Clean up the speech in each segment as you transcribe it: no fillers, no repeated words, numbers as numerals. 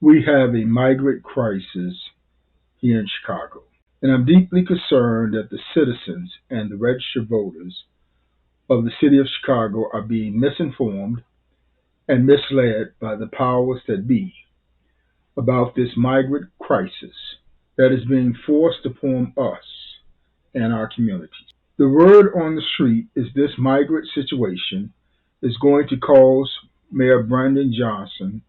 We have a migrant crisis here in Chicago, and I'm deeply concerned that the citizens and the registered voters of the city of Chicago are being misinformed and misled by the powers that be about this migrant crisis that is being forced upon us and our communities. The word on the street is this migrant situation is going to cause Mayor Brandon Johnson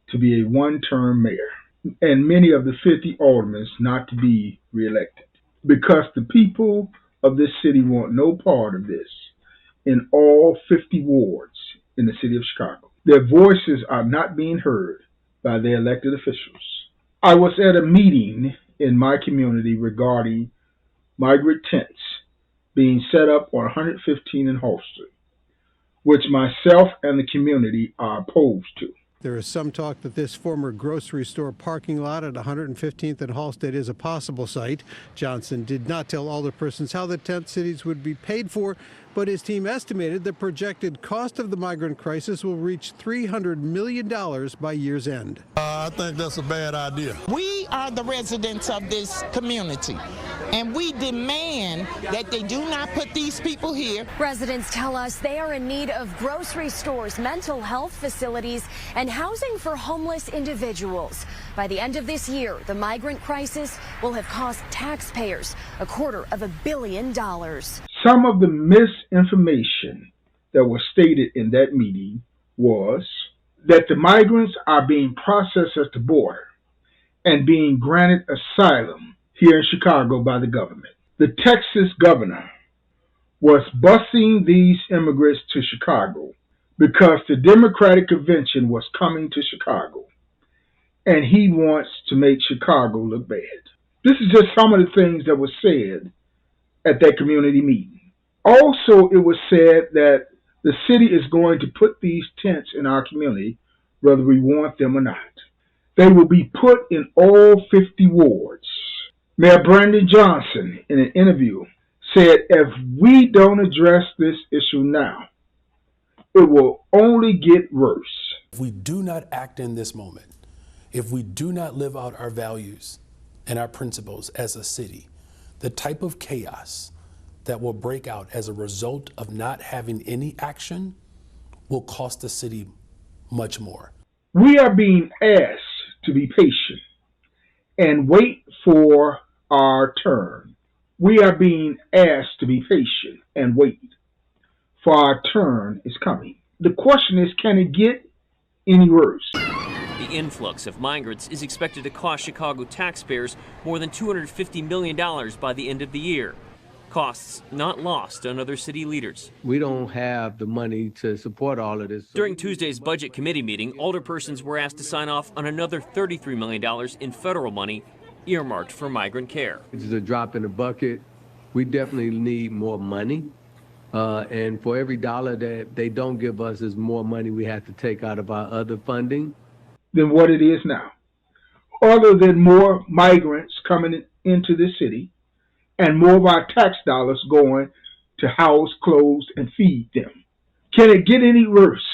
to be a one-term mayor and many of the 50 aldermen not to be reelected because the people of this city want no part of this in all 50 wards in the city of Chicago. Their voices are not being heard by their elected officials. I was at a meeting in my community regarding migrant tents being set up on 115 in Halsted, which myself and the community are opposed to. There is some talk that this former grocery store parking lot at 115th and Halsted is a possible site. Johnson did not tell alderpersons how the tent cities would be paid for, but his team estimated the projected cost of the migrant crisis will reach $300 million by year's end. I think that's a bad idea. We are the residents of this community, and we demand that they do not put these people here. Residents tell us they are in need of grocery stores, mental health facilities, and housing for homeless individuals. By the end of this year, the migrant crisis will have cost taxpayers $250 million. Some of the misinformation that was stated in that meeting was that the migrants are being processed at the border and being granted asylum here in Chicago by the government. The Texas governor was busing these immigrants to Chicago because the Democratic convention was coming to Chicago, and he wants to make Chicago look bad. This is just some of the things that were said at that community meeting. Also, it was said that the city is going to put these tents in our community, whether we want them or not. They will be put in all 50 wards. Mayor Brandon Johnson, in an interview, said if we don't address this issue now, it will only get worse. If we do not act in this moment, if we do not live out our values and our principles as a city, the type of chaos that will break out as a result of not having any action will cost the city much more. We are being asked to be patient and wait for our turn. We are being asked to be patient and wait, for our turn is coming. The question is, can it get any worse? The influx of migrants is expected to cost Chicago taxpayers more than $250 million by the end of the year. Costs not lost on other city leaders. We don't have the money to support all of this. During Tuesday's budget committee meeting, alderpersons were asked to sign off on another $33 million in federal money earmarked for migrant care. It's a drop in the bucket. We definitely need more money. And for every dollar that they don't give us is more money we have to take out of our other funding than what it is now. Other than more migrants coming into the city and more of our tax dollars going to house, clothe, and feed them. Can it get any worse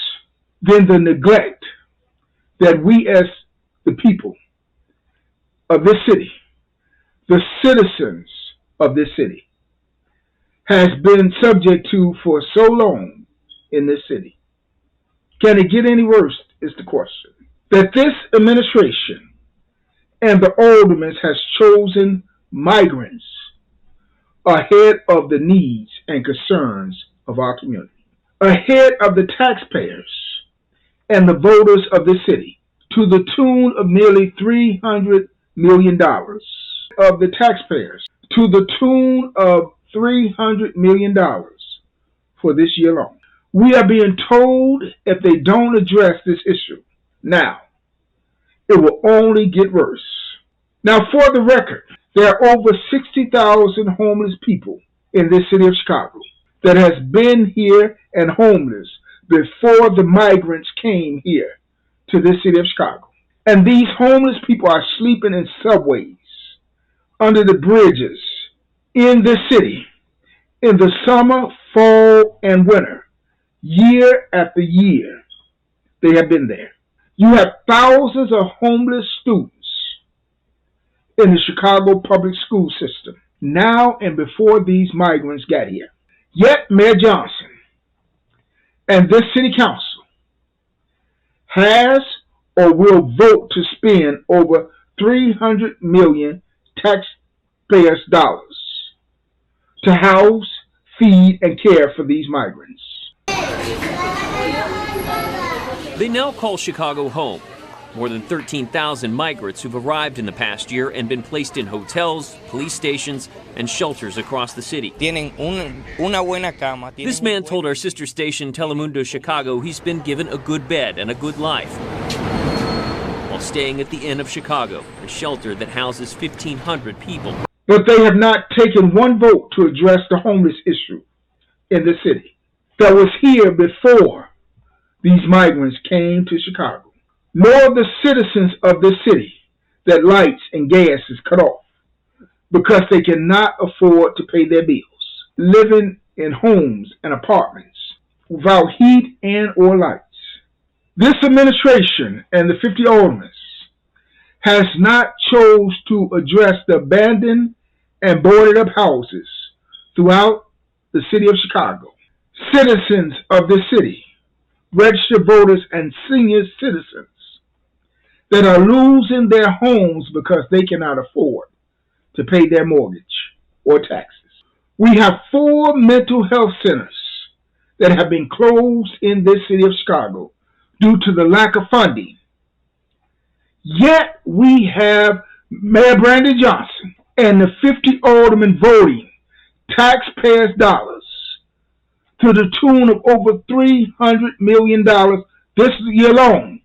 than the neglect that we as the people of this city, the citizens of this city, has been subject to for so long in this city? Can it get any worse is the question. That this administration and the aldermen has chosen migrants ahead of the needs and concerns of our community, ahead of the taxpayers and the voters of the city, to the tune of nearly $300 million of the taxpayers, to the tune of $300 million for this year long. We are being told if they don't address this issue now, it will only get worse. Now, for the record, there are over 60,000 homeless people in this city of Chicago that has been here and homeless before the migrants came here to this city of Chicago. And these homeless people are sleeping in subways, under the bridges, in the city, in the summer, fall, and winter, year after year. They have been there. You have thousands of homeless students in the Chicago public school system now and before these migrants got here. Yet Mayor Johnson and this city council has or will vote to spend over $300 million taxpayers' dollars to house, feed, and care for these migrants. They now call Chicago home. More than 13,000 migrants who've arrived in the past year and been placed in hotels, police stations, and shelters across the city. This man told our sister station Telemundo Chicago he's been given a good bed and a good life while staying at the Inn of Chicago, a shelter that houses 1,500 people. But they have not taken one vote to address the homeless issue in the city that was here before these migrants came to Chicago. Nor the citizens of this city that lights and gas is cut off because they cannot afford to pay their bills, living in homes and apartments without heat and or lights. This administration and the 50 aldermen has not chose to address the abandoned and boarded up houses throughout the city of Chicago. Citizens of this city, registered voters and senior citizens that are losing their homes because they cannot afford to pay their mortgage or taxes. We have 4 mental health centers that have been closed in this city of Chicago due to the lack of funding. Yet we have Mayor Brandon Johnson and the 50 aldermen voting taxpayers' dollars to the tune of over $300 million this year alone.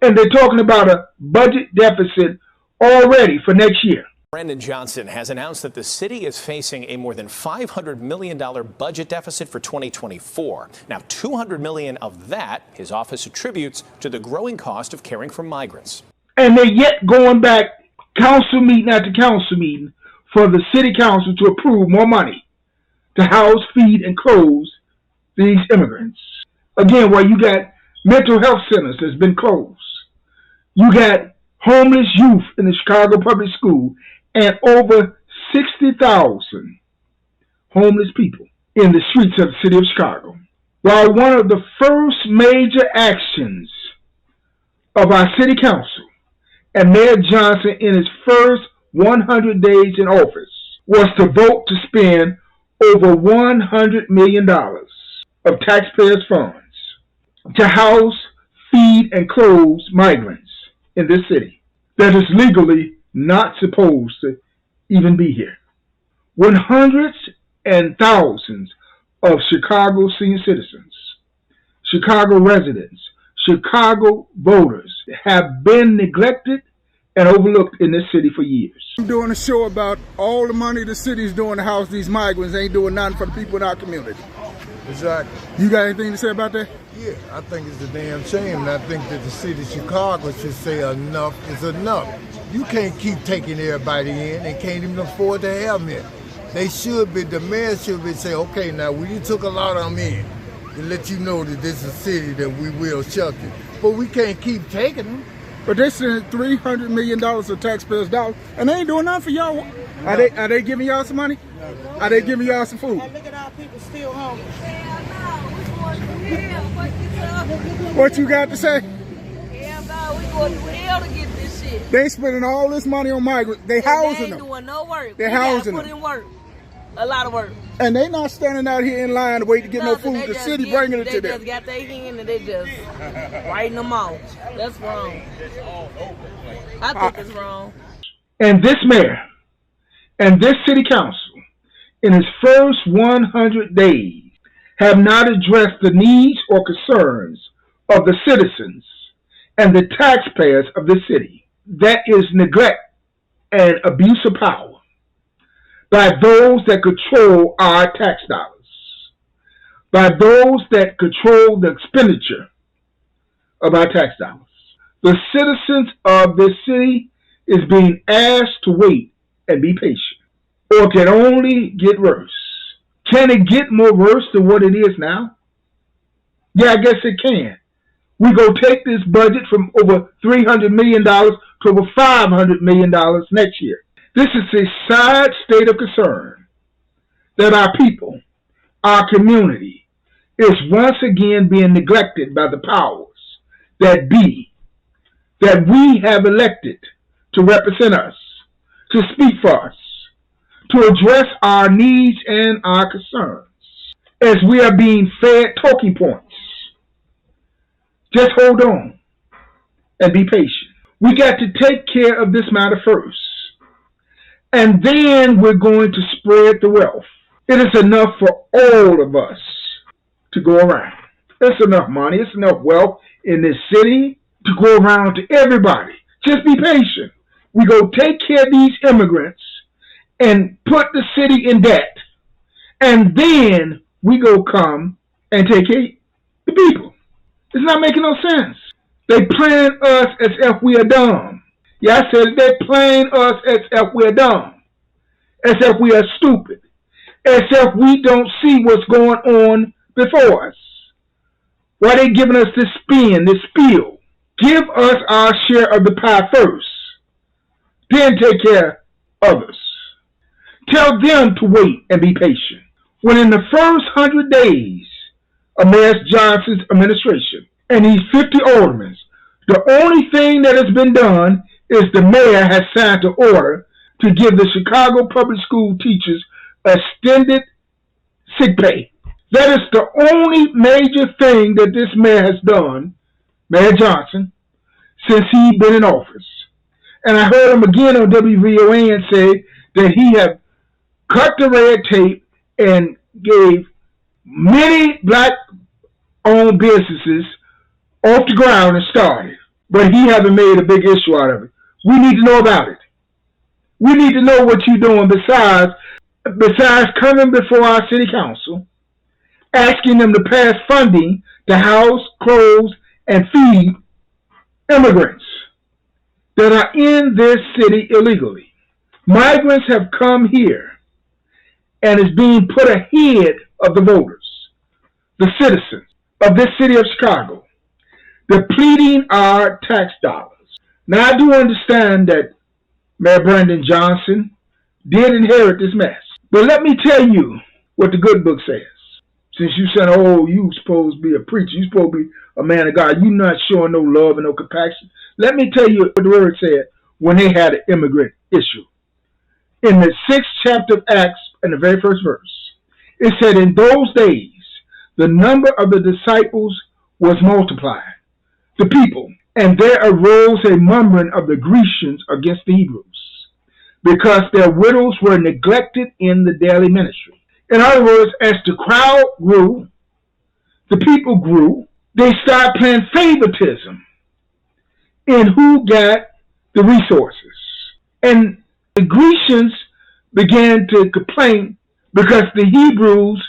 And they're talking about a budget deficit already for next year. Brandon Johnson has announced that the city is facing a more than $500 million budget deficit for 2024. Now, $200 million of that his office attributes to the growing cost of caring for migrants. And they're yet going back council meeting after council meeting for the city council to approve more money to house, feed, and clothe these immigrants. Again, while you got mental health centers that's been closed, you got homeless youth in the Chicago public school, and over 60,000 homeless people in the streets of the city of Chicago. While one of the first major actions of our city council and Mayor Johnson in his first 100 days in office was to vote to spend over $100 million of taxpayers' funds to house, feed, and clothe migrants in this city that is legally not supposed to even be here. When hundreds and thousands of Chicago senior citizens, Chicago residents, Chicago voters have been neglected and overlooked in this city for years. I'm doing a show about all the money the city's doing to house these migrants, ain't doing nothing for the people in our community. Exactly. You got anything to say about that? Yeah, I think it's a damn shame, and I think that the city of Chicago should say enough is enough. You can't keep taking everybody in and can't even afford to have them. They should be, the mayor should be say, okay, now we took a lot of them in to let you know that this is a city that we will shelter. But we can't keep taking them. But they sent $300 million of taxpayers' dollars, and they ain't doing nothing for y'all. No. Are they giving y'all some money? No. Are they giving y'all some food? Hey, look at our people still hungry. What you got to say? Hell no, we going through hell to get this shit. They spending all this money on migrants. They housing them. They ain't doing no work. They housing them. Put in work. A lot of work. And they not standing out here in line to wait to get no food. The city bringing it to them. They just got their hand and they just writing them out. That's wrong. I think it's wrong. And this mayor and this city council, in its first 100 days, have not addressed the needs or concerns of the citizens and the taxpayers of the city. That is neglect and abuse of power by those that control our tax dollars, by those that control the expenditure of our tax dollars. The citizens of this city is being asked to wait and be patient, or it can only get worse. Can it get more worse than what it is now? Yeah, I guess it can. we go take this budget from over $300 million to over $500 million next year. This is a sad state of concern that our people, our community, is once again being neglected by the powers that be, that we have elected to represent us, to speak for us, to address our needs and our concerns, as we are being fed talking points. Just hold on and be patient. We got to take care of this matter first, and then we're going to spread the wealth. It is enough for all of us to go around. It's enough money, it's enough wealth in this city to go around to everybody. Just be patient. We go take care of these immigrants and put the city in debt, and then we go come and take care of the people. It's not making no sense. They playing us as if we are dumb. Yeah, I said they playing us as if we are dumb, as if we are stupid, as if we don't see what's going on before us. Why they giving us this spin, this spiel? Give us our share of the pie first, then take care of others. Tell them to wait and be patient. When in the first 100 days of Mayor Johnson's administration and these 50 aldermen, the only thing that has been done is the mayor has signed an order to give the Chicago public school teachers extended sick pay. That is the only major thing that this mayor has done, Mayor Johnson, since he's been in office. And I heard him again on WVON say that he had cut the red tape and gave many black-owned businesses off the ground and started. But he hasn't made a big issue out of it. We need to know about it. We need to know what you're doing besides coming before our city council, asking them to pass funding to house, clothe, and feed immigrants that are in this city illegally. Migrants have come here and is being put ahead of the voters, the citizens of this city of Chicago, depleting our tax dollars. Now, I do understand that Mayor Brandon Johnson did inherit this mess. But let me tell you what the good book says. Since you said, oh, you supposed to be a preacher, you supposed to be a man of God, you not showing no love and no compassion. Let me tell you what the word said when they had an immigrant issue. In the 6th chapter of Acts, in the very first verse, it said, in those days, the number of the disciples was multiplied, the people, and there arose a murmuring of the Grecians against the Hebrews, because their widows were neglected in the daily ministry. In other words, as the crowd grew, the people grew, they started playing favoritism in who got the resources. And the Grecians began to complain because the Hebrews'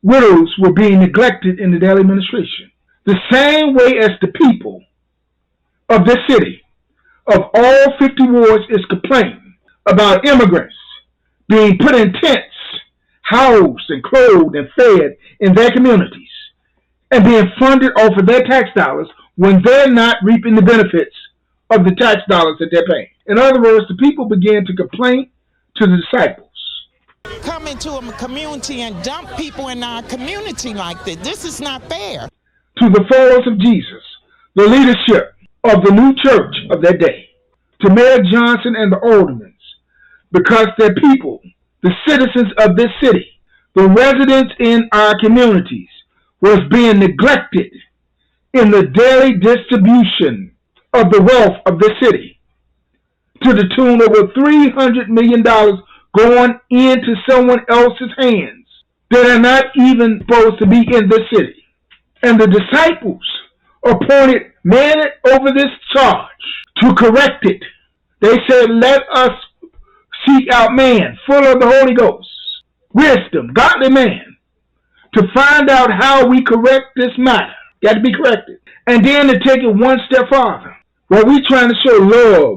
widows were being neglected in the daily administration. The same way as the people of this city, of all 50 wards, is complaining about immigrants being put in tents, housed and clothed and fed in their communities, and being funded off of their tax dollars when they're not reaping the benefits of the tax dollars that they're paying. In other words, the people began to complain to the disciples. Come into a community and dump people in our community like this. This is not fair. To the followers of Jesus, the leadership of the new church of that day, to Mayor Johnson and the aldermen, because their people, the citizens of this city, the residents in our communities, was being neglected in the daily distribution of the wealth of the city, to the tune of over $300 million going into someone else's hands that are not even supposed to be in the city. And the disciples appointed man over this charge to correct it. They said, let us seek out man full of the Holy Ghost, wisdom, godly man, to find out how we correct this matter. Got to be corrected. And then to take it one step farther. Well, we're trying to show love